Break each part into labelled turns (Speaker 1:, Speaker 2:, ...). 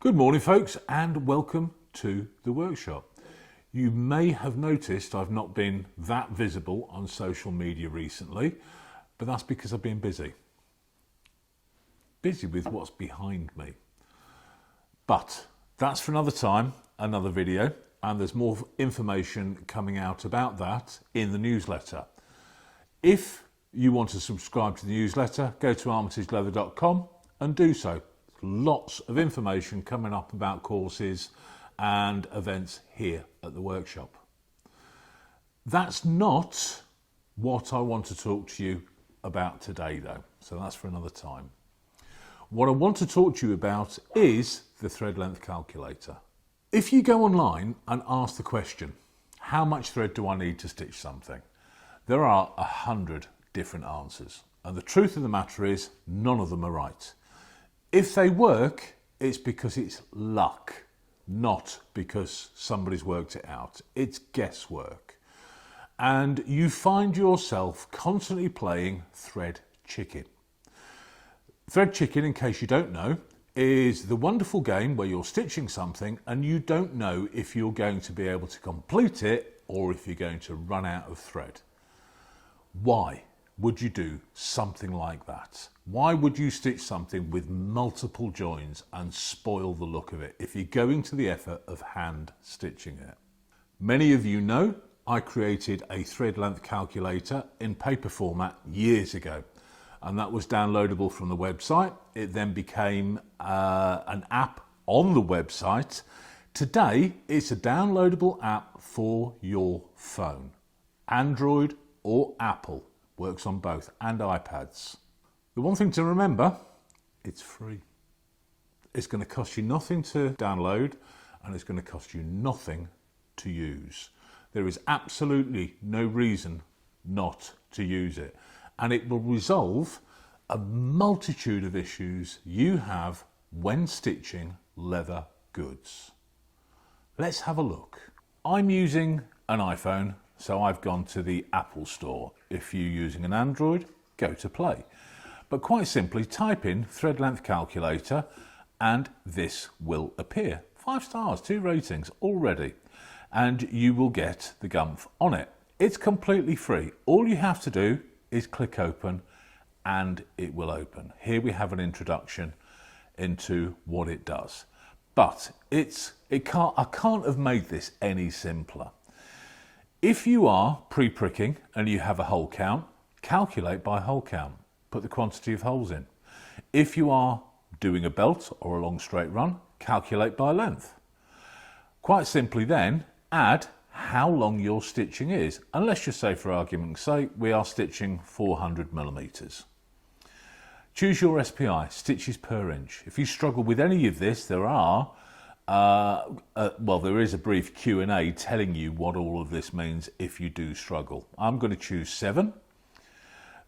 Speaker 1: Good morning folks and welcome to the workshop. You may have noticed I've not been that visible on social media recently, but that's because I've been busy. Busy with what's behind me. But that's for another time, another video, and there's more information coming out about that in the newsletter. If you want to subscribe to the newsletter, go to armitageleather.com and do so. Lots of information coming up about courses and events here at the workshop. That's not what I want to talk to you about today though, so that's for another time. What I want to talk to you about is the thread length calculator. If you go online and ask the question, how much thread do I need to stitch something? There are 100 different answers, and the truth of the matter is none of them are right. If they work, it's because it's luck, not because somebody's worked it out. It's guesswork. And you find yourself constantly playing thread chicken. Thread chicken, in case you don't know, is the wonderful game where you're stitching something and you don't know if you're going to be able to complete it or if you're going to run out of thread. Why would you do something like that? Why would you stitch something with multiple joins and spoil the look of it if you're going to the effort of hand stitching it? Many of you know I created a thread length calculator in paper format years ago, and that was downloadable from the website. It then became an app on the website. Today it's a downloadable app for your phone, Android or Apple. Works on both, and iPads. The one thing to remember, it's free. It's going to cost you nothing to download and it's going to cost you nothing to use. There is absolutely no reason not to use it, and it will resolve a multitude of issues you have when stitching leather goods. Let's have a look. I'm using an iPhone, so I've gone to the Apple Store. If you're using an Android, go to Play. But quite simply, type in thread length calculator and this will appear. 5 stars, 2 ratings already. And you will get the gumph on it. It's completely free. All you have to do is click open and it will open. Here we have an introduction into what it does. But I can't have made this any simpler. If you are pre-pricking and you have a hole count, calculate by hole count. Put the quantity of holes in. If you are doing a belt or a long straight run, calculate by length. Quite simply then, add how long your stitching is. And let's just say, for argument's sake, we are stitching 400 millimeters. Choose your SPI, stitches per inch. If you struggle with any of this, there is a brief Q&A telling you what all of this means if you do struggle. I'm going to choose 7.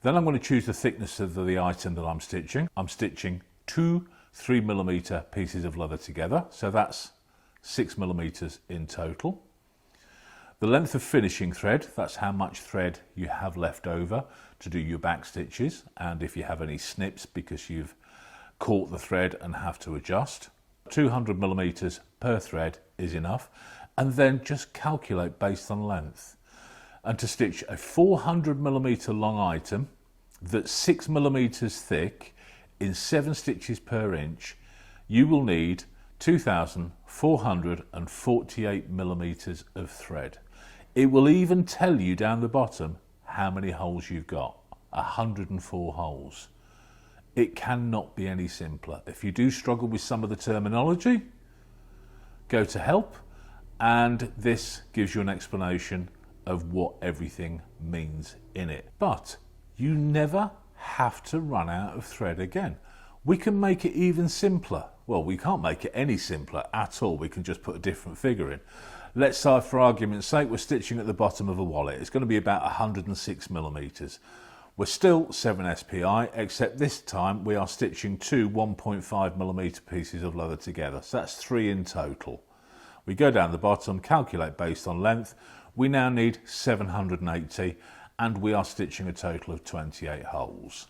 Speaker 1: Then I'm going to choose the thickness of the item that I'm stitching. I'm stitching 2 3mm pieces of leather together, so that's 6mm in total. The length of finishing thread, that's how much thread you have left over to do your back stitches, and if you have any snips because you've caught the thread and have to adjust. 200mm per thread is enough, and then just calculate based on length. And to stitch a 400mm long item that's 6mm thick in 7 stitches per inch, you will need 2,448mm of thread. It will even tell you down the bottom how many holes you've got. 104 holes. It cannot be any simpler. If you do struggle with some of the terminology, go to help, and this gives you an explanation of what everything means in it. But you never have to run out of thread again. We can make it even simpler. Well, we can't make it any simpler at all. We can just put a different figure in. Let's say, for argument's sake, we're stitching at the bottom of a wallet. It's going to be about 106mm. We're still 7 SPI, except this time we are stitching 2 1.5mm pieces of leather together. So that's 3 in total. We go down the bottom, calculate based on length. We now need 780, and we are stitching a total of 28 holes.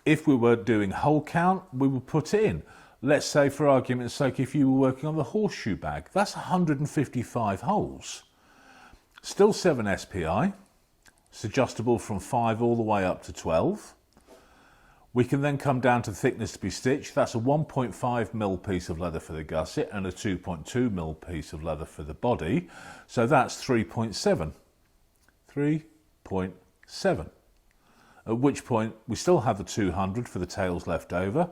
Speaker 1: If we were doing hole count, we would put it in. let's say for argument's sake, if you were working on the horseshoe bag, that's 155 holes. Still 7 SPI. It's adjustable from 5 all the way up to 12. We can then come down to the thickness to be stitched. That's a 1.5mm piece of leather for the gusset and a 2.2mm piece of leather for the body. So that's 3.7. 3.7. At which point we still have the 200 for the tails left over.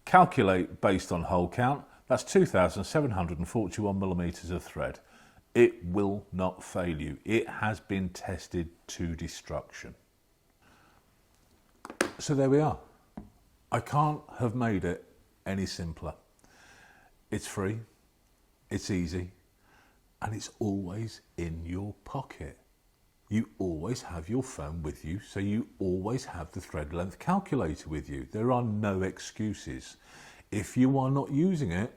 Speaker 1: Calculate based on hole count. That's 2,741mm of thread. It will not fail you. It has been tested to destruction. So there we are. I can't have made it any simpler. It's free, it's easy, and it's always in your pocket. You always have your phone with you, so you always have the thread length calculator with you. There are no excuses. If you are not using it,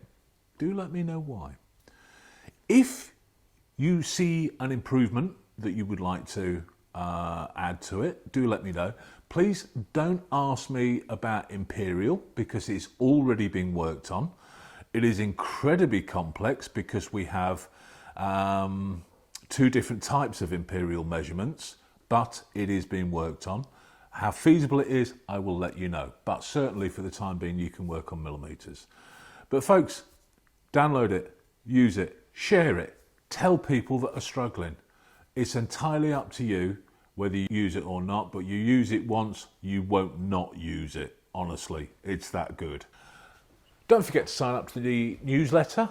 Speaker 1: do let me know why. If you see an improvement that you would like to add to it, do let me know. Please don't ask me about Imperial because it's already being worked on. It is incredibly complex because we have 2 different types of Imperial measurements, but it is being worked on. How feasible it is, I will let you know. But certainly for the time being, you can work on millimeters. But folks, download it, use it, share it, tell people that are struggling. It's entirely up to you whether you use it or not, but you use it once, you won't not use it. Honestly, it's that good. Don't forget to sign up to the newsletter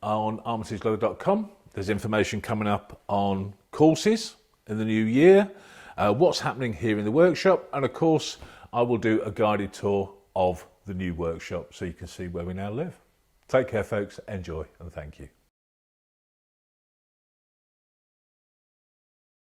Speaker 1: on armitageloader.com. There's information coming up on courses in the new year, what's happening here in the workshop, and of course, I will do a guided tour of the new workshop so you can see where we now live. Take care, folks. Enjoy, and thank you.